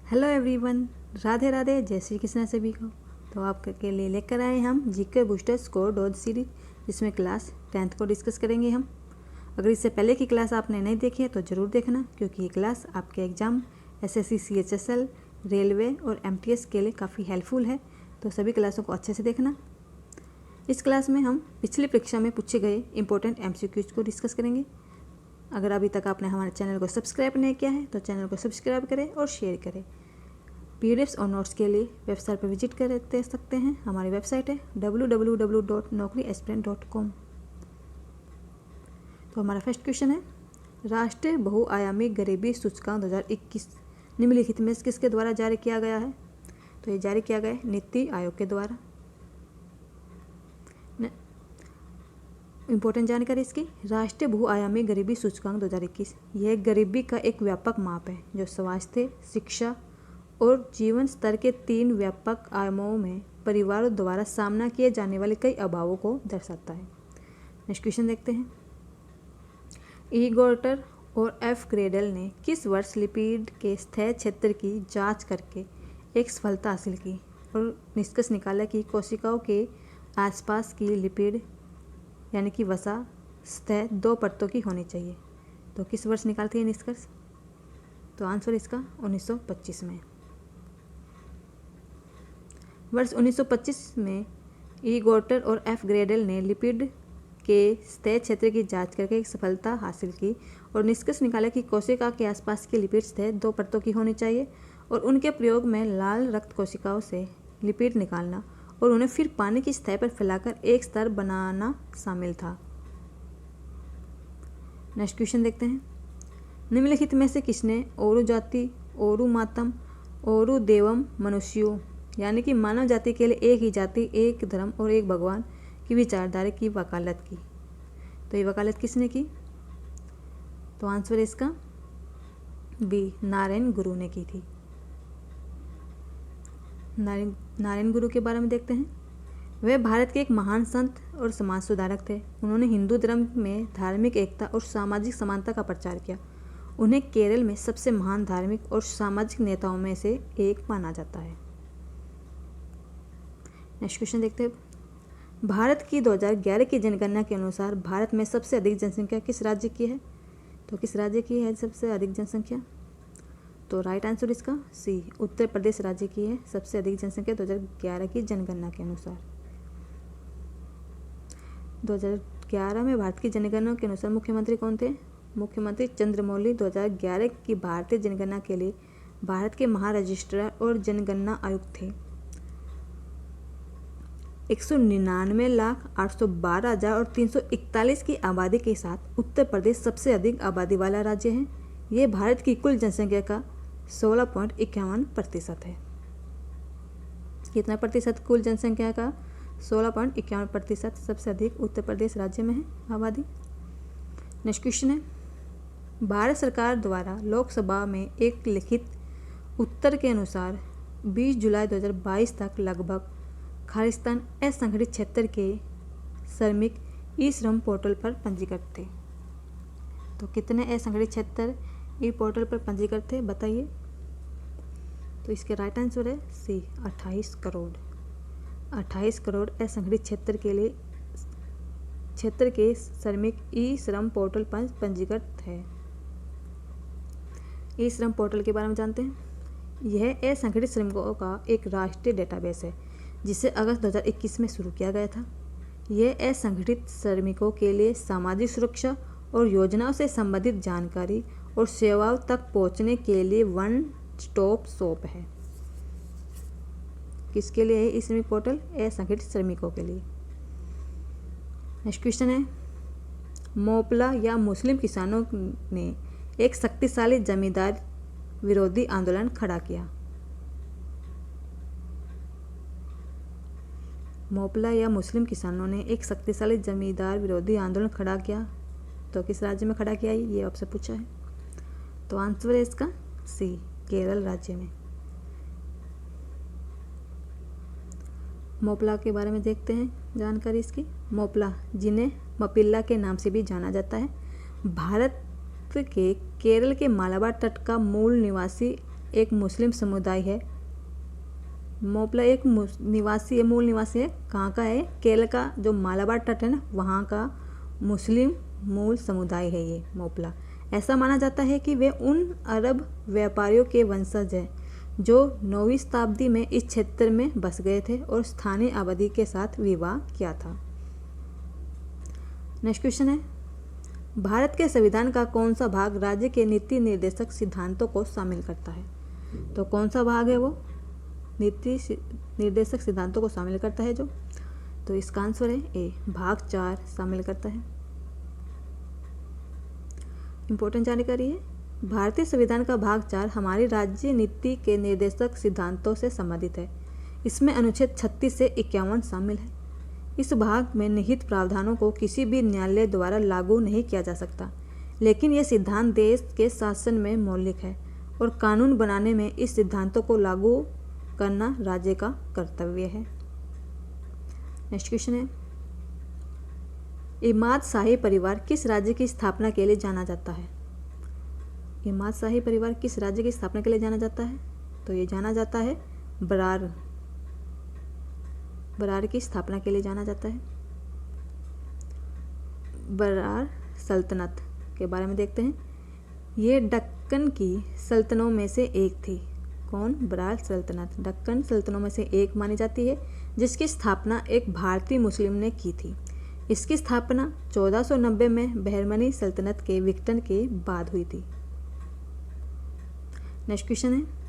Hello everyone, Radhe Radhe, जय श्री कृष्ण सभी को। तो आपके लिए लेकर आए हम GK booster score dot series, जिसमें क्लास 10th को डिस्कस करेंगे हम। अगर इससे पहले की क्लास आपने नहीं देखी है तो ज़रूर देखना, क्योंकि ये क्लास आपके एग्ज़ाम एसएससी, सीएचएसएल, रेलवे और एमटीएस के लिए काफ़ी हेल्पफुल है। तो सभी क्लासों को अच्छे से देखना। इस क्लास में हम पिछली परीक्षा में पूछे गए इंपॉर्टेंट एमसीक्यूज को डिस्कस करेंगे। अगर अभी तक आपने हमारे चैनल को सब्सक्राइब नहीं किया है तो चैनल को सब्सक्राइब करें और शेयर करें। पीडीएफ्स और नोट्स के लिए वेबसाइट पर विजिट कर सकते हैं। हमारी वेबसाइट है www.naukriaspirant.com। तो हमारा फर्स्ट क्वेश्चन है, राष्ट्रीय बहुआयामी गरीबी सूचकांक 2021 निम्नलिखित में किसके द्वारा जारी किया गया है? तो ये जारी किया गया है नीति आयोग के द्वारा। इंपॉर्टेंट जानकारी इसकी, राष्ट्रीय बहुआयामी गरीबी सूचकांक 2021 यह गरीबी का एक व्यापक माप है जो स्वास्थ्य, शिक्षा और जीवन स्तर के 3 व्यापक आयामों में परिवारों द्वारा सामना किए जाने वाले कई अभावों को दर्शाता है। नेक्स्ट क्वेश्चन देखते हैं, ई गोर्टर और एफ ग्रेडल ने किस वर्ष लिपिड के स्थैय क्षेत्र की जांच करके एक सफलता हासिल की और निष्कर्ष निकाला कि कोशिकाओं के आसपास की लिपिड यानी कि वसा स्थैय 2 परतों की होनी चाहिए? तो किस वर्ष निकालती है निष्कर्ष? तो आंसर इसका 1925 में। वर्ष 1925 में ई गोर्टर और एफ ग्रेडल ने लिपिड के स्थैय क्षेत्र की जांच करके एक सफलता हासिल की और निष्कर्ष निकाला कि कोशिका के आसपास की लिपिड स्थैय 2 परतों की होनी चाहिए। और उनके प्रयोग में लाल रक्त कोशिकाओं से लिपिड निकालना और उन्हें फिर पानी की सतह पर फैलाकर एक स्तर बनाना शामिल था। नेक्स्ट क्वेश्चन देखते हैं, निम्नलिखित में से किसने ओरु जाति, ओरु मातम, ओरु देवम मनुष्यों यानी कि मानव जाति के लिए एक ही जाति, एक धर्म और एक भगवान की विचारधारा की वकालत की? तो ये वकालत किसने की? तो आंसर इसका बी, नारायण गुरु ने की थी। नारायण गुरु के बारे में देखते हैं, वह भारत के एक महान संत और समाज सुधारक थे। उन्होंने हिंदू धर्म में धार्मिक एकता और सामाजिक समानता का प्रचार किया। उन्हें केरल में सबसे महान धार्मिक और सामाजिक नेताओं में से एक माना जाता है। नेक्स्ट क्वेश्चन देखते हैं, भारत की 2011 की जनगणना के अनुसार भारत में सबसे अधिक जनसंख्या किस राज्य की है? तो किस राज्य की है सबसे अधिक जनसंख्या? तो राइट आंसर इसका सी, उत्तर प्रदेश राज्य की है सबसे अधिक जनसंख्या 2011 की जनगणना के अनुसार। 2011 में भारत की जनगणना के अनुसार मुख्यमंत्री कौन थे? मुख्यमंत्री चंद्रमौली 2011 की भारतीय जनगणना के लिए भारत के महारजिस्ट्रार और जनगणना आयुक्त थे। 199,812,341 की आबादी के साथ उत्तर प्रदेश सबसे अधिक आबादी वाला राज्य है। ये भारत की कुल जनसंख्या का 16.51% है। कितना प्रतिशत कुल जनसंख्या का? 16.51%। सबसे अधिक उत्तर प्रदेश राज्य में है आबादी। नेक्स्ट क्वेश्चन है, भारत सरकार द्वारा लोकसभा में एक लिखित उत्तर के अनुसार 20 जुलाई 2022 तक लगभग खालिस्तान असंगठित क्षेत्र के श्रमिक ई श्रम पोर्टल पर पंजीकृत थे। तो कितने असंगठित क्षेत्र ई पोर्टल पर पंजीकृत थे बताइए? तो इसके राइट आंसर है सी, 28 करोड़। 28 करोड़ असंगठित क्षेत्र के श्रमिक ई श्रम पोर्टल पर पंजीकृत है। ई श्रम पोर्टल के बारे में जानते हैं, यह असंगठित श्रमिकों का एक राष्ट्रीय डेटाबेस है जिसे अगस्त 2021 में शुरू किया गया था। यह असंगठित श्रमिकों के लिए सामाजिक सुरक्षा और योजनाओं से संबंधित जानकारी और सेवाओं तक पहुंचने के लिए वन स्टॉप शॉप है। किसके लिए है ई श्रमिक पोर्टल? असंगठित श्रमिकों के लिए। नेक्स्ट क्वेश्चन है, मोपला या मुस्लिम किसानों ने एक शक्तिशाली जमींदार विरोधी आंदोलन खड़ा किया। मोपला या मुस्लिम किसानों ने एक शक्तिशाली जमींदार विरोधी आंदोलन खड़ा किया। तो किस राज्य में खड़ा किया ये आपसे पूछा है? तो आंसर है इसका सी, केरल राज्य में। मोपला के बारे में देखते हैं जानकारी इसकी। मोपला, जिन्हें मपिल्ला के नाम से भी जाना जाता है, भारत के केरल के मालाबार तट का मूल निवासी एक मुस्लिम समुदाय है। मोपला एक निवासी है, मूल निवासी है। कहाँ का है? केरल का जो मालाबार तट है ना, वहाँ का मुस्लिम मूल समुदाय है ये मोपला। ऐसा माना जाता है कि वे उन अरब व्यापारियों के वंशज हैं जो 9वीं शताब्दी में इस क्षेत्र में बस गए थे और स्थानीय आबादी के साथ विवाह किया था। नेक्स्ट क्वेश्चन है, भारत के संविधान का कौन सा भाग राज्य के नीति निर्देशक सिद्धांतों को शामिल करता है? तो कौन सा भाग है वो नीति निर्देशक सिद्धांतों को शामिल करता है जो? तो इसका आंसर है ए, भाग 4 शामिल करता है। इंपॉर्टेंट जानकारी है, भारतीय संविधान का भाग 4 हमारी राज्य नीति के निर्देशक सिद्धांतों से संबंधित है। इसमें अनुच्छेद 36 से 51 शामिल है। इस भाग में निहित प्रावधानों को किसी भी न्यायालय द्वारा लागू नहीं किया जा सकता, लेकिन यह सिद्धांत देश के शासन में मौलिक है और कानून बनाने में इस सिद्धांतों को लागू करना राज्य का कर्तव्य है। नेक्स्ट क्वेश्चन है, इमाद शाही परिवार किस राज्य की स्थापना के लिए जाना जाता है? इमाद शाही परिवार किस राज्य की स्थापना के लिए जाना जाता है? तो ये जाना जाता है बरार की स्थापना के लिए जाना जाता है। बरार सल्तनत के बारे में देखते हैं। ये दक्कन की सल्तनतों में से एक थी। कौन? बरार सल्तनत दक्कन सल्तनतों में से एक मानी जाती है, जिसकी स्थापना एक भारतीय मुस्लिम ने की थी। इसकी स्थापना 1490 में बहरमनी सल्तनत के विघटन के बाद हुई थी। नेक्स्ट क्वेश्चन है,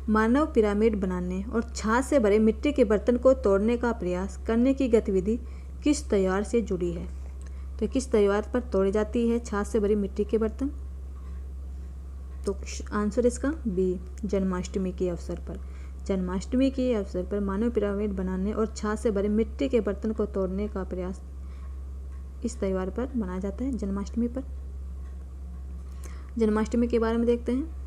मानव पिरामिड बनाने और छाछ से भरे मिट्टी के बर्तन को तोड़ने का प्रयास करने की गतिविधि किस त्योहार से जुड़ी है? तो किस त्योहार पर तोड़ी जाती है छाछ से भरी मिट्टी के बर्तन? तो आंसर इसका बी, जन्माष्टमी के अवसर पर। जन्माष्टमी के अवसर पर मानव पिरामिड बनाने और छाछ से भरे मिट्टी के बर्तन को तोड़ने का प्रयास इस त्योहार पर मनाया जाता है, जन्माष्टमी पर। जन्माष्टमी के बारे में देखते हैं।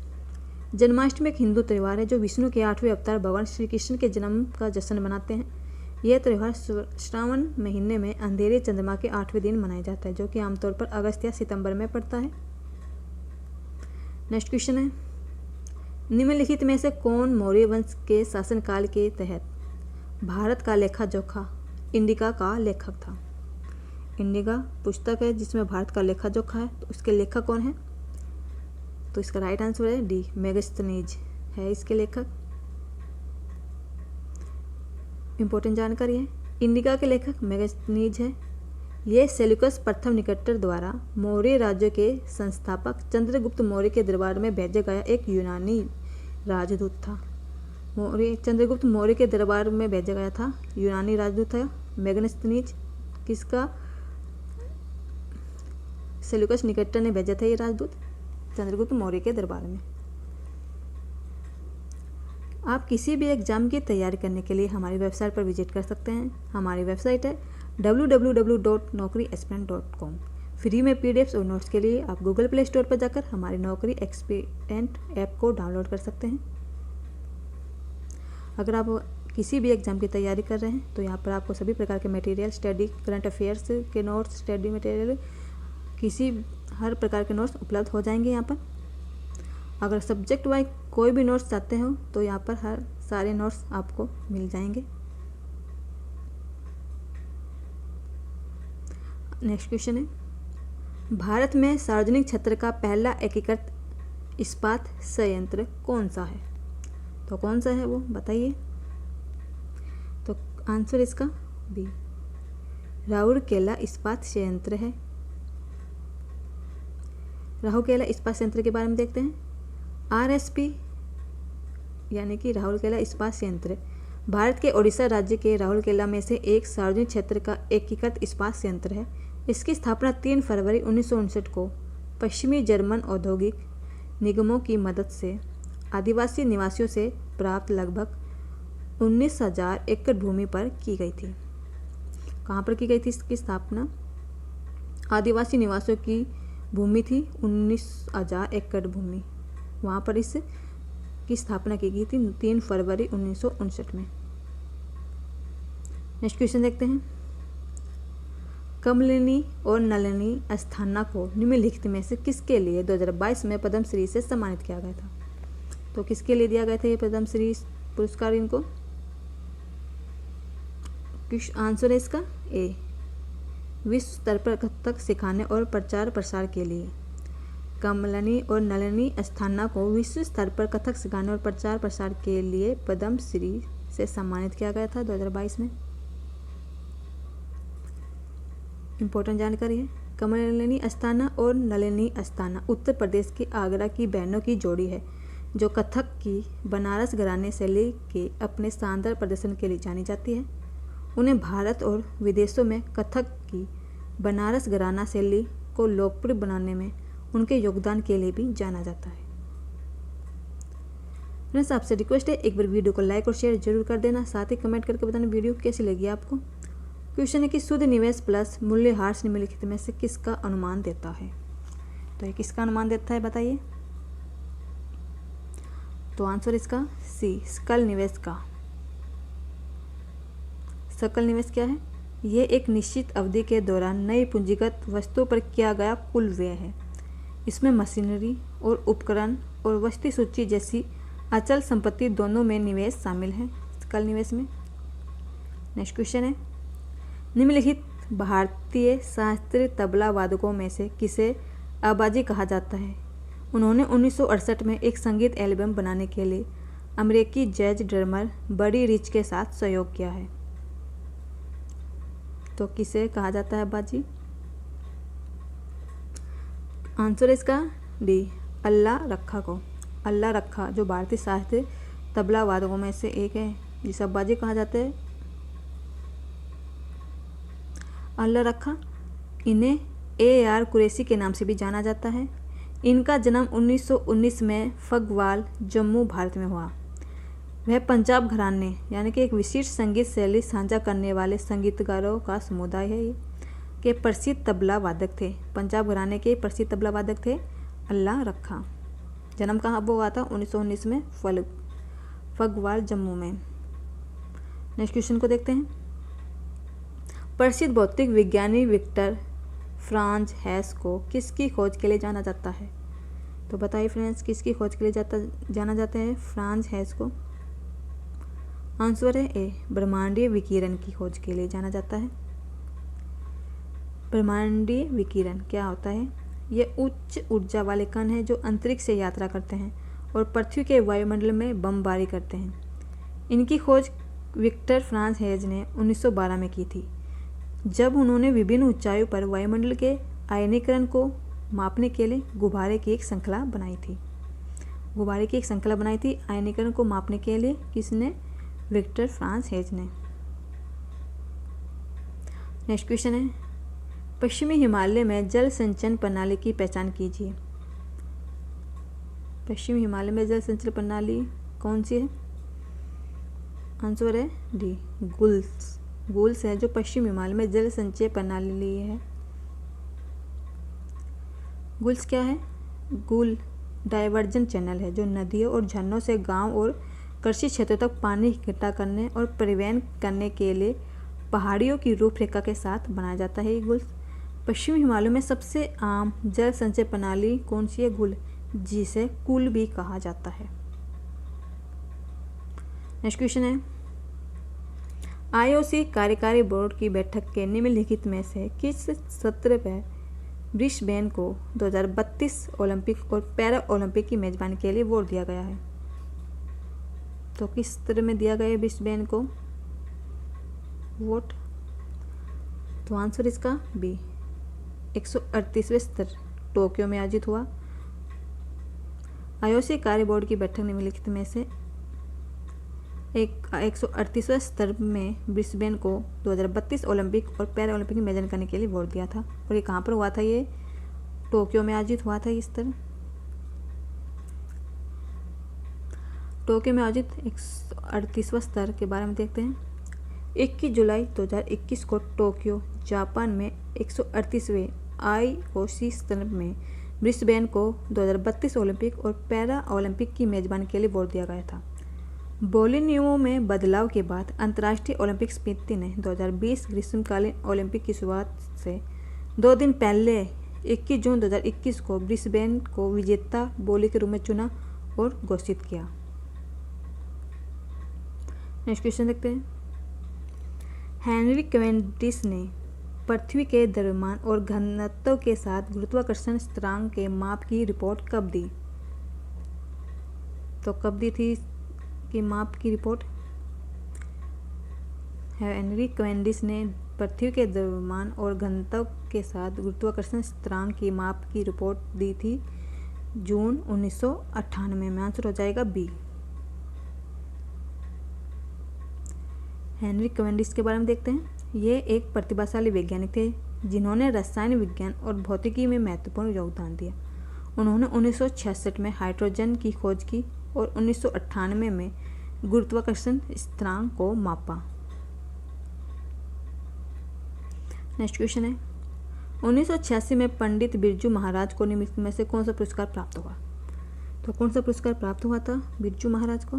जन्माष्टमी एक हिंदू त्यौहार है जो विष्णु के 8वें अवतार भगवान श्री कृष्ण के जन्म का जश्न मनाते हैं। यह त्यौहार श्रावण महीने में अंधेरे चंद्रमा के 8वें दिन मनाया जाता है, जो कि आमतौर पर अगस्त या सितंबर में पड़ता है। नेक्स्ट क्वेश्चन है, निम्नलिखित में से कौन मौर्य वंश के शासनकाल के तहत भारत का लेखा जोखा इंडिका का लेखक था? इंडिका पुस्तक है जिसमें भारत का लेखा जोखा है, तो उसके लेखक कौन है? तो इसका राइट आंसर है डी, मेगस्थनीज है इसके लेखक। इंपॉर्टेंट जानकारी है, इंडिका के लेखक मेगस्थनीज है। यह सेल्यूकस प्रथम निकेटर द्वारा मौर्य राज्य के संस्थापक चंद्रगुप्त मौर्य के दरबार में भेजा गया एक यूनानी राजदूत था। चंद्रगुप्त मौर्य के दरबार में भेजा गया था यूनानी राजदूत था मेगस्थनीज। किसका? सेल्यूकस निकेटर ने भेजा था ये राजदूत चंद्रगुप्त मौर्य के दरबार में। आप किसी भी एग्जाम की तैयारी करने के लिए हमारी वेबसाइट पर विजिट कर सकते हैं। हमारी वेबसाइट है www.naukriaspirant.com। फ्री में पीडीएफ्स और नोट्स के लिए आप गूगल प्ले स्टोर पर जाकर हमारी नौकरी एस्पिरेंट ऐप को डाउनलोड कर सकते हैं। अगर आप किसी भी एग्जाम की तैयारी कर रहे हैं तो यहाँ पर आपको सभी प्रकार के मटेरियल, स्टडी करंट अफेयर्स के नोट्स, स्टडी मटेरियल, हर प्रकार के नोट्स उपलब्ध हो जाएंगे यहाँ पर। अगर सब्जेक्ट वाइज कोई भी नोट्स चाहते हो तो यहाँ पर हर सारे नोट्स आपको मिल जाएंगे। नेक्स्ट क्वेश्चन है, भारत में सार्वजनिक क्षेत्र का पहला एकीकृत इस्पात संयंत्र कौन सा है? तो कौन सा है वो बताइए। तो आंसर इसका बी, राउरकेला इस्पात संयंत्र है। राउरकेला इस्पात संयंत्र के बारे में देखते हैं। आरएसपी यानी कि राउरकेला इस्पात संयंत्र भारत के ओडिशा राज्य के राउरकेला में से एक सार्वजनिक क्षेत्र का एकीकृत इस्पात संयंत्र है। इसकी स्थापना 3 फरवरी 1959 को पश्चिमी जर्मन औद्योगिक निगमों की मदद से आदिवासी निवासियों से प्राप्त लगभग 19,000 एकड़ भूमि पर की गई थी। कहाँ पर की गई थी इसकी स्थापना? आदिवासी निवासियों की भूमि थी 19,000 एकड़ भूमि, वहाँ पर इसकी स्थापना की गई थी 3 फरवरी 1959 में। नेक्स्ट क्वेश्चन देखते हैं। कमलिनी और नलिनी अस्थाना को निम्नलिखित में से किसके लिए 2022 में पद्मश्री से सम्मानित किया गया था? तो किसके लिए दिया गया था ये पद्मश्री पुरस्कार इनको? किस आंसर है इसका? ए, विश्व स्तर पर कथक सिखाने और प्रचार प्रसार के लिए। कमलिनी और नलिनी अस्थाना को विश्व स्तर पर कथक सिखाने और प्रचार प्रसार के लिए पद्मश्री से सम्मानित किया गया था 2022 में। इम्पोर्टेंट जानकारी है। कमलिनी अस्थाना और नलिनी अस्थाना उत्तर प्रदेश के आगरा की बहनों की जोड़ी है जो कथक की बनारस घराने शैली के अपने शानदार प्रदर्शन के लिए जानी जाती है। उन्हें भारत और विदेशों में कथक की बनारस घराना शैली को लोकप्रिय बनाने में उनके योगदान के लिए भी जाना जाता है। फ्रेंड्स, आपसे रिक्वेस्ट है एक बार वीडियो को लाइक और शेयर जरूर कर देना, साथ ही कमेंट करके बताना वीडियो कैसी लगी आपको। क्वेश्चन है कि शुद्ध निवेश प्लस मूल्यह्रास निम्नलिखित में से किसका अनुमान देता है? तो ये किसका अनुमान देता है बताइए? तो आंसर इसका सी, सकल निवेश का। सकल निवेश क्या है? ये एक निश्चित अवधि के दौरान नई पूंजीगत वस्तुओं पर किया गया कुल व्यय है। इसमें मशीनरी और उपकरण और वस्तु सूची जैसी अचल संपत्ति दोनों में निवेश शामिल है सकल निवेश में। नेक्स्ट क्वेश्चन है, निम्नलिखित भारतीय शास्त्रीय तबला वादकों में से किसे आबाजी कहा जाता है? उन्होंने 1968 में एक संगीत एल्बम बनाने के लिए अमेरिकी जैज ड्रमर बडी रिच के साथ सहयोग किया है। तो किसे कहा जाता है आबाजी? आंसर इसका डी, अल्लाह रखा को। अल्लाह रखा जो भारतीय शास्त्रीय तबला वादकों में से एक है जिसे आबाजी कहा जाता है। अल्लाह रखा, इन्हें AAR कुरैशी के नाम से भी जाना जाता है। इनका जन्म 1919 में फगवाल, जम्मू, भारत में हुआ। वह पंजाब घराने यानी कि एक विशिष्ट संगीत शैली साझा करने वाले संगीतकारों का समुदाय है ये के प्रसिद्ध तबला वादक थे। पंजाब घराने के प्रसिद्ध तबला वादक थे अल्लाह रखा। जन्म कहाँ वो हुआ था? 1919 में फगवाल, जम्मू में। नेक्स्ट क्वेश्चन को देखते हैं। प्रसिद्ध भौतिक विज्ञानी विक्टर फ्रांज हैस को किसकी खोज के लिए जाना जाता है? तो बताइए फ्रेंड्स, किसकी खोज के लिए जाना जाता है फ्रांज हैस को? आंसर है ए, ब्रह्मांडीय विकिरण की खोज के लिए जाना जाता है। ब्रह्मांडीय विकिरण क्या होता है? ये उच्च ऊर्जा वाले कण हैं जो अंतरिक्ष से यात्रा करते हैं और पृथ्वी के वायुमंडल में बमबारी करते हैं। इनकी खोज विक्टर फ्रांज हैस ने 1912 में की थी, जब उन्होंने विभिन्न ऊंचाइयों पर वायुमंडल के आयनीकरण को मापने के लिए गुब्बारे की एक श्रृंखला बनाई थी। गुब्बारे की एक श्रृंखला बनाई थी आयनीकरण को मापने के लिए। किसने? विक्टर फ्रांज हैस ने। नेक्स्ट क्वेश्चन है, पश्चिमी हिमालय में जल संचयन प्रणाली की पहचान कीजिए। पश्चिमी हिमालय में जल संचयन प्रणाली कौन सी है? आंसर है डी, गुल्स है जो पश्चिम हिमालय में जल संचय प्रणाली है। गुल्स क्या है? गुल डाइवर्जन चैनल है जो नदियों और झरनों से गांव और कृषि क्षेत्रों तक पानी इकट्ठा करने और परिवहन करने के लिए पहाड़ियों की रूपरेखा के साथ बनाया जाता है। ये गुल्स पश्चिमी हिमालय में सबसे आम जल संचय प्रणाली कौन सी है? गुल, जिसे कुल भी कहा जाता है। नेक्स्ट क्वेश्चन है, IOC कार्यकारी बोर्ड की बैठक के निम्नलिखित में से किस सत्र पर ब्रिस्बेन को 2032 ओलंपिक और पैरा ओलंपिक की मेजबानी के लिए वोट दिया गया है? तो किस सत्र में दिया गया है ब्रिस्बेन को वोट? तो आंसर इसका बी, 138वें सत्र टोक्यो में आयोजित हुआ। IOC कार्य बोर्ड की बैठक निम्नलिखित में से 138वें स्तर में ब्रिस्बेन को 2032 ओलंपिक और पैरा ओलंपिक में मेजन करने के लिए वोट दिया था। और ये कहाँ पर हुआ था? ये टोक्यो में आयोजित हुआ था। ये स्तर टोक्यो में आयोजित 138वां स्तर के बारे में देखते हैं। 21 जुलाई 2021 को टोक्यो, जापान में 138वें IOC स्तर में ब्रिस्बेन को 2032 ओलंपिक और पैरा ओलंपिक की मेजबानी के लिए वोट दिया गया था। बोली नियमों में बदलाव के बाद अंतर्राष्ट्रीय ओलंपिक समिति ने 2020 ग्रीष्मकालीन ओलंपिक की शुरुआत से 2 दिन पहले 21 जून 2021 को ब्रिस्बेन को विजेता बोली के रूप में चुना और घोषित किया। नेक्स्ट क्वेश्चन देखते हैं। हेनरी कैवेंडिश ने पृथ्वी के द्रव्यमान और घनत्व के साथ गुरुत्वाकर्षण स्थिरांक के माप की रिपोर्ट कब दी? तो कब दी थी कि माप की रिपोर्ट? हेनरी कैवेंडिश ने पृथ्वी के द्रव्यमान और घनत्व के साथ गुरुत्वाकर्षण स्थिरांक की माप की रिपोर्ट दी थी जून 1998 में। आंसर हो जाएगा बी। हेनरी कैवेंडिश के बारे में देखते हैं। ये एक प्रतिभाशाली वैज्ञानिक थे जिन्होंने रसायन विज्ञान और भौतिकी में महत्वपूर्ण योगदान दिया। उन्होंने 1966 में हाइड्रोजन की खोज की और 1998 में गुरुत्वाकर्षण स्थिरांक को मापा। नेक्स्ट क्वेश्चन है। 1986 में पंडित बिरजू महाराज को निम्नलिखित में से कौन सा पुरस्कार प्राप्त हुआ? तो कौन सा पुरस्कार प्राप्त हुआ था बिरजू महाराज को?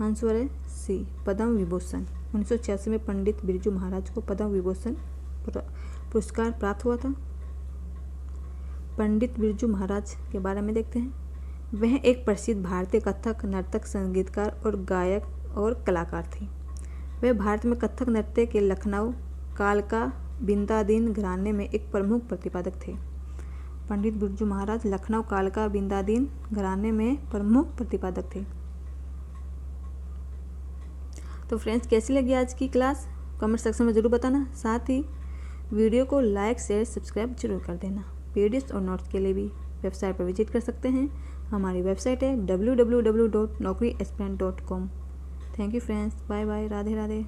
आंसर है सी, पद्म विभूषण। 1986 में पंडित बिरजू महाराज को पद्म विभूषण पुरस्कार प्राप्त हुआ था। पंडित बिरजू महाराज के बारे में देखते हैं। वह एक प्रसिद्ध भारतीय कथक नर्तक, संगीतकार और गायक और कलाकार थे। वह भारत में कथक नृत्य के लखनऊ, कालका, बिंदादीन घराने में एक प्रमुख प्रतिपादक थे। पंडित बिरजू महाराज लखनऊ, कालका, बिंदादीन घराने में प्रमुख प्रतिपादक थे। तो फ्रेंड्स, कैसी लगी आज की क्लास? कमेंट सेक्शन में ज़रूर बताना। साथ ही वीडियो को लाइक, शेयर, सब्सक्राइब जरूर कर देना। पीडीएफ और नोट्स के लिए भी वेबसाइट पर विजिट कर सकते हैं। हमारी वेबसाइट है www.naukriaspirant.com। Thank you friends, bye bye, Radhe Radhe.